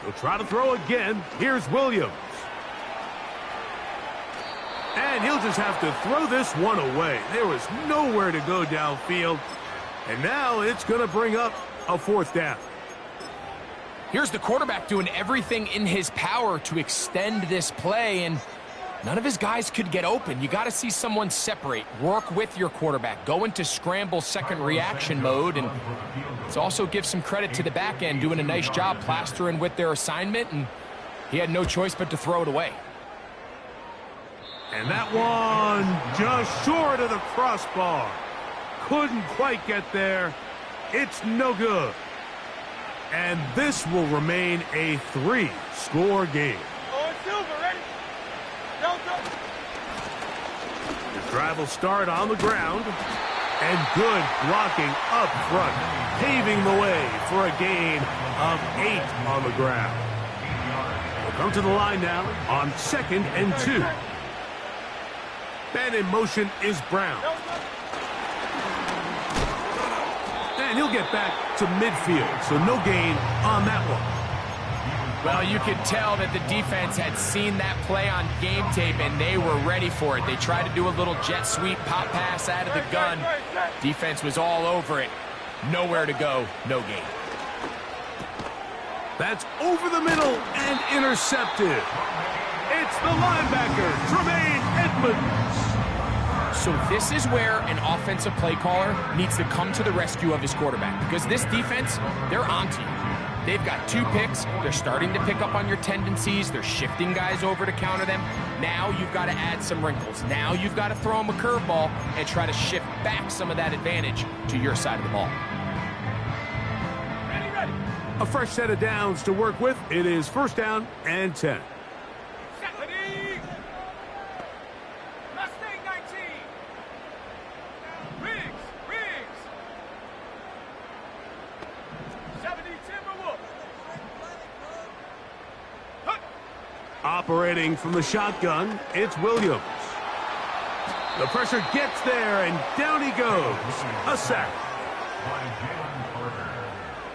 He'll try to throw again. Here's Williams. And he'll just have to throw this one away. There was nowhere to go downfield. And now it's going to bring up a 4th down. Here's the quarterback doing everything in his power to extend this play, and none of his guys could get open. You got to see someone separate, work with your quarterback, go into scramble second reaction mode, and let's also give some credit to the back end doing a nice job plastering with their assignment, and he had no choice but to throw it away. And that one just short of the crossbar. Couldn't quite get there. It's no good. And this will remain a 3-score game. Oh, Silver, ready? The drive will start on the ground. And good blocking up front, paving the way for a gain of 8 on the ground. We'll come to the line now on 2nd and 2. Man in motion is Brown. And he'll get back to midfield, so no gain on that one. Well, you could tell that the defense had seen that play on game tape, and they were ready for it. They tried to do a little jet sweep pop pass out of the gun. Defense was all over it. Nowhere to go, no gain. That's over the middle and intercepted. It's the linebacker, Tremaine Edmonds. So this is where an offensive play caller needs to come to the rescue of his quarterback, because this defense, they're onto you. They've got 2 picks. They're starting to pick up on your tendencies. They're shifting guys over to counter them. Now you've got to add some wrinkles. Now you've got to throw them a curveball and try to shift back some of that advantage to your side of the ball. Ready. A fresh set of downs to work with. It is 1st down and 10. Ready. Mustang 19. Riggs. 70 Timberwolf. Operating from the shotgun, it's Williams. The pressure gets there, and down he goes. A sack. By Jalen Carter.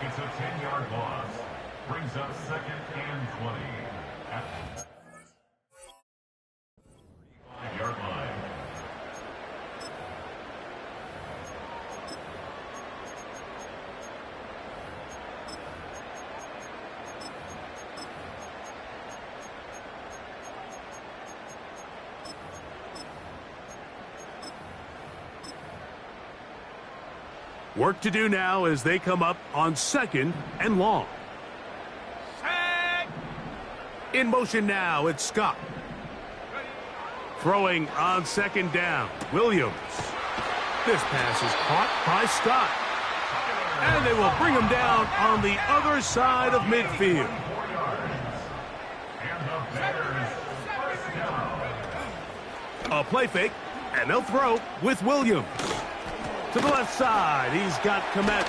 It's a 10-yard loss. Brings up 2nd and 20. At the 5-yard line. Work to do now as they come up on 2nd and long. Set. In motion now, it's Scott. Throwing on 2nd down, Williams. This pass is caught by Scott. And they will bring him down on the other side of midfield. And the Bears first down. A play fake, and they'll throw with Williams. To the left side, he's got Komet.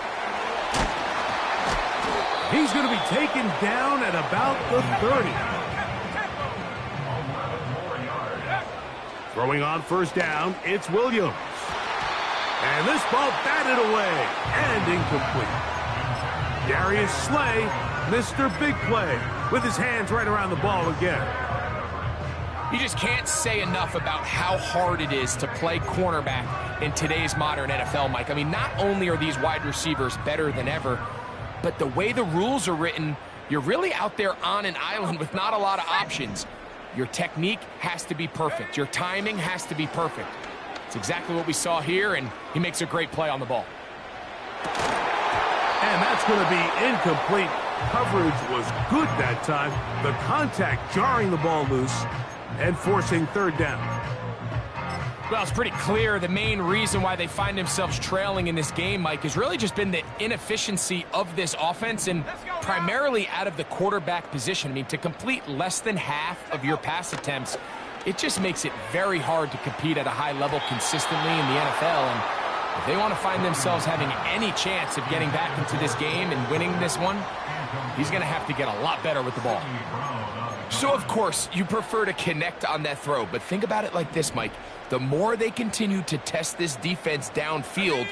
He's going to be taken down at about the 30. Throwing on 1st down, it's Williams. And this ball batted away and incomplete. Darius Slay, Mr. Big Play, with his hands right around the ball again. You just can't say enough about how hard it is to play cornerback in today's modern NFL, Mike. I mean, not only are these wide receivers better than ever, but the way the rules are written, you're really out there on an island with not a lot of options. Your technique has to be perfect. Your timing has to be perfect. It's exactly what we saw here, and he makes a great play on the ball. And that's going to be incomplete. Coverage was good that time. The contact jarring the ball loose and forcing 3rd down. Well, it's pretty clear the main reason why they find themselves trailing in this game, Mike, has really just been the inefficiency of this offense and primarily out of the quarterback position. I mean, to complete less than half of your pass attempts, it just makes it very hard to compete at a high level consistently in the NFL. And if they want to find themselves having any chance of getting back into this game and winning this one, he's going to have to get a lot better with the ball. So, of course, you prefer to connect on that throw, but think about it like this, Mike. The more they continue to test this defense downfield,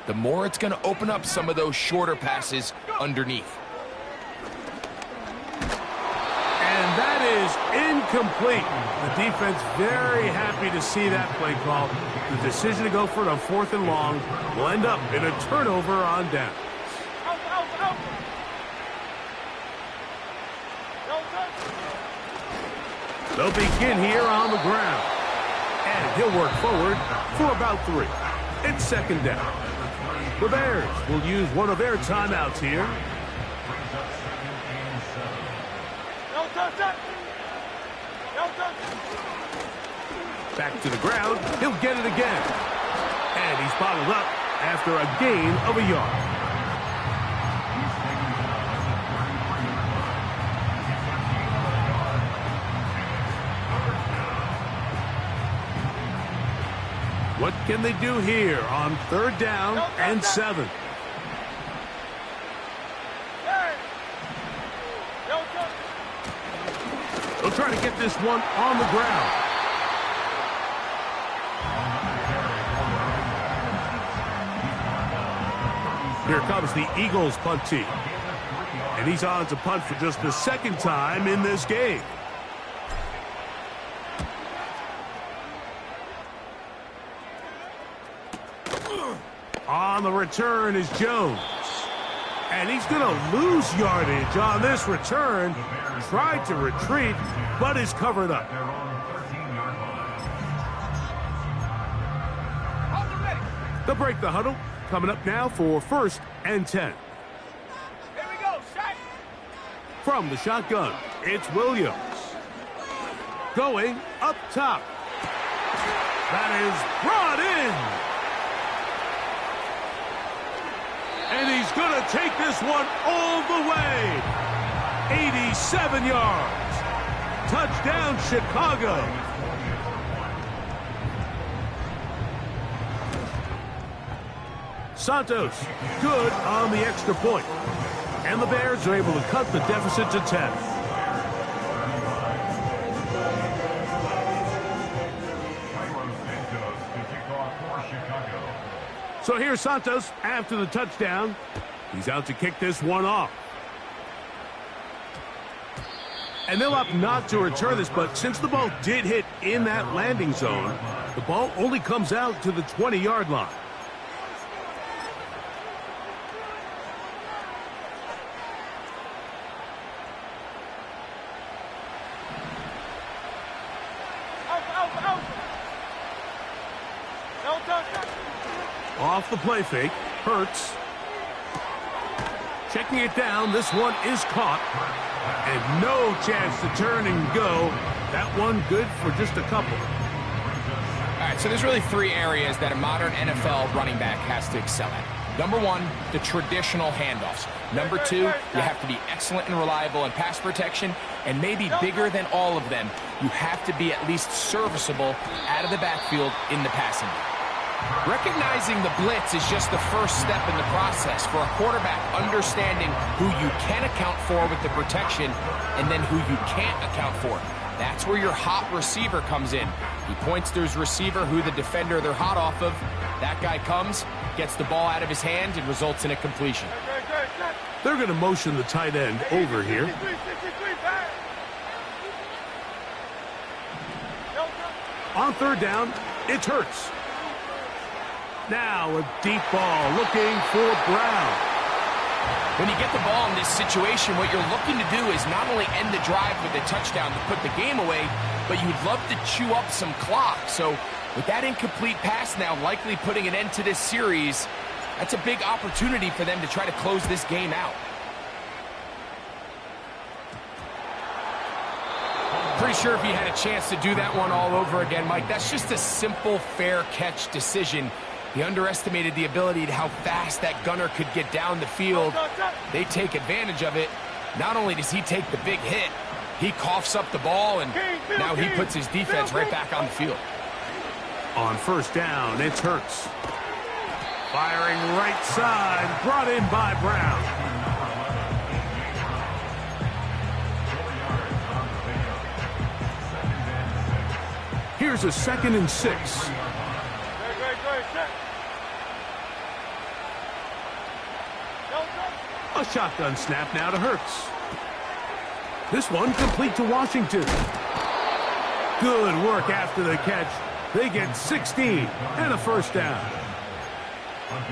the more it's going to open up some of those shorter passes underneath. And that is incomplete. The defense very happy to see that play call. The decision to go for it on 4th and long will end up in a turnover on down. Out, out, out. No touch. They'll begin here on the ground. And he'll work forward for about 3. It's 2nd down. The Bears will use one of their timeouts here. No touch. No touch. Back to the ground. He'll get it again. And he's bottled up after a gain of a yard. What can they do here on 3rd down and 7? No touch. They'll try to get this one on the ground. Here comes the Eagles punt team. And he's on to punt for just the 2nd time in this game. On the return is Jones. And he's going to lose yardage on this return. Tried to retreat, but is covered up. They'll break the huddle. Coming up now for 1st and 10. Here we go. Shot. From the shotgun, it's Williams. Going up top. That is brought in. And he's going to take this one all the way. 87 yards. Touchdown, Chicago. Santos, good on the extra point. And the Bears are able to cut the deficit to 10. So here's Santos after the touchdown. He's out to kick this one off. And they'll opt not to return this, but since the ball did hit in that landing zone, the ball only comes out to the 20-yard line. Off the play fake, Hurts. Checking it down, this one is caught. And no chance to turn and go. That one good for just a couple. All right, so there's really 3 areas that a modern NFL running back has to excel at. Number 1, the traditional handoffs. Number 2, you have to be excellent and reliable in pass protection. And maybe bigger than all of them, you have to be at least serviceable out of the backfield in the passing game. Recognizing the blitz is just the first step in the process for a quarterback, understanding who you can account for with the protection and then who you can't account for. That's where your hot receiver comes in. He points to his receiver, who the defender they're hot off of. That guy comes, gets the ball out of his hand, and results in a completion. They're going to motion the tight end over here. On 3rd down, it's Hurts. Now a deep ball looking for Brown. When you get the ball in this situation, what you're looking to do is not only end the drive with a touchdown to put the game away, but you'd love to chew up some clock. So with that incomplete pass now likely putting an end to this series, that's a big opportunity for them to try to close this game out. Pretty sure if he had a chance to do that one all over again, Mike, that's just a simple, fair catch decision. He underestimated the ability to how fast that gunner could get down the field. They take advantage of it. Not only does he take the big hit, he coughs up the ball, and now he puts his defense right back on the field. On 1st down, it's Hurts. Firing right side, brought in by Brown. Here's a 2nd and 6. A shotgun snap now to Hurts. This one complete to Washington. Good work after the catch. They get 16 and a first down.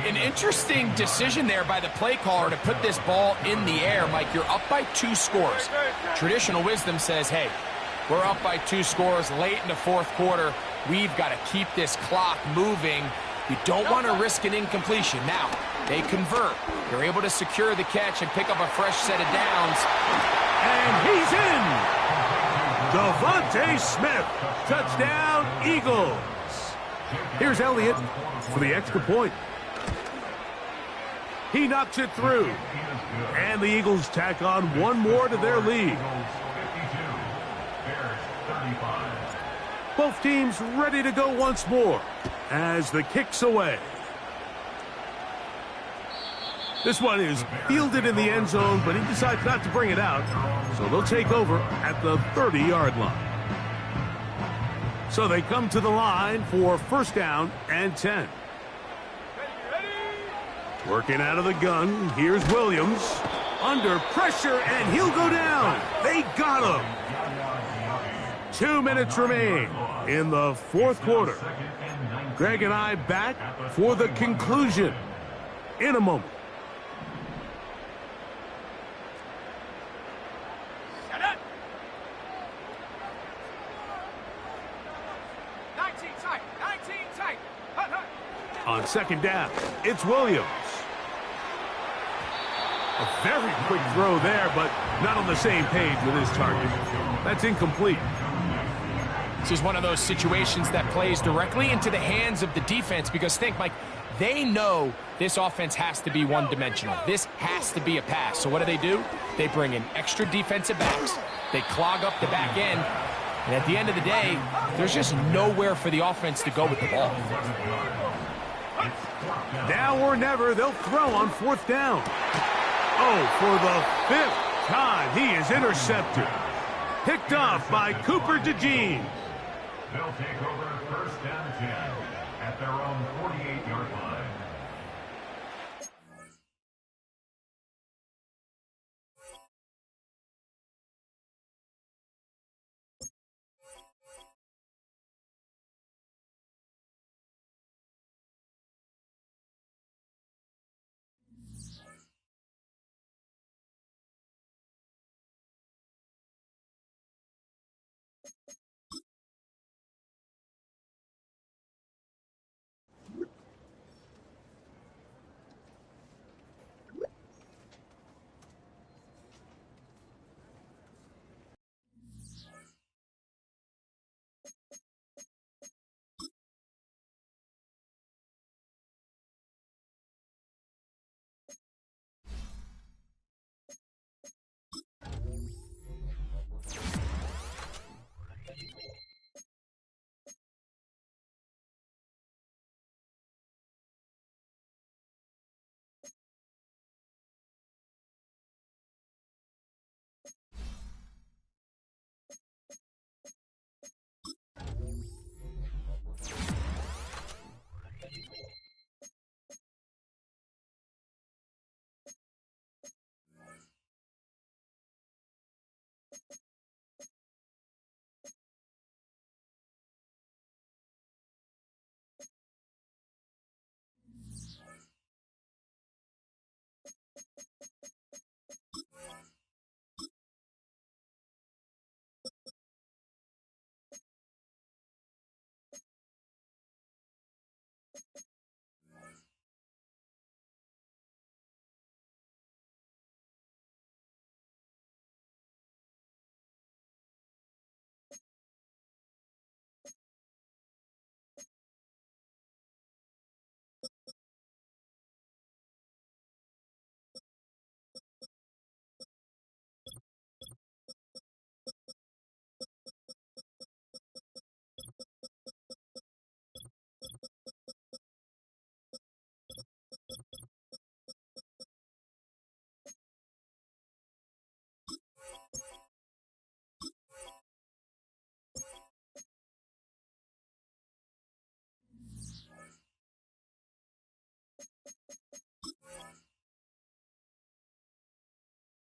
An interesting decision there by the play caller to put this ball in the air. Mike, you're up by 2 scores. Traditional wisdom says, hey, we're up by 2 scores late in the fourth quarter. We've got to keep this clock moving. You don't want to risk an incompletion. Now, they convert. They're able to secure the catch and pick up a fresh set of downs. And he's in! Devontae Smith, touchdown, Eagles. Here's Elliott for the extra point. He knocks it through. And the Eagles tack on one more to their lead. Both teams ready to go once more as the kick's away. This one is fielded in the end zone, but he decides not to bring it out. So they'll take over at the 30-yard line. So they come to the line for first down and 10. Working out of the gun, here's Williams. Under pressure, and he'll go down. They got him. 2 minutes remain in the fourth quarter. Greg and I back for the conclusion in a moment. On second down, it's Williams. A very quick throw there, but not on the same page with his target. That's incomplete. This is one of those situations that plays directly into the hands of the defense because think, Mike, they know this offense has to be one-dimensional. This has to be a pass. So what do? They bring in extra defensive backs. They clog up the back end. And at the end of the day, there's just nowhere for the offense to go with the ball. Now or never, they'll throw on fourth down. Oh, for the 5th time, he is intercepted. Picked off by Cooper DeJean. They'll take over first and 10 at their own 48-yard line.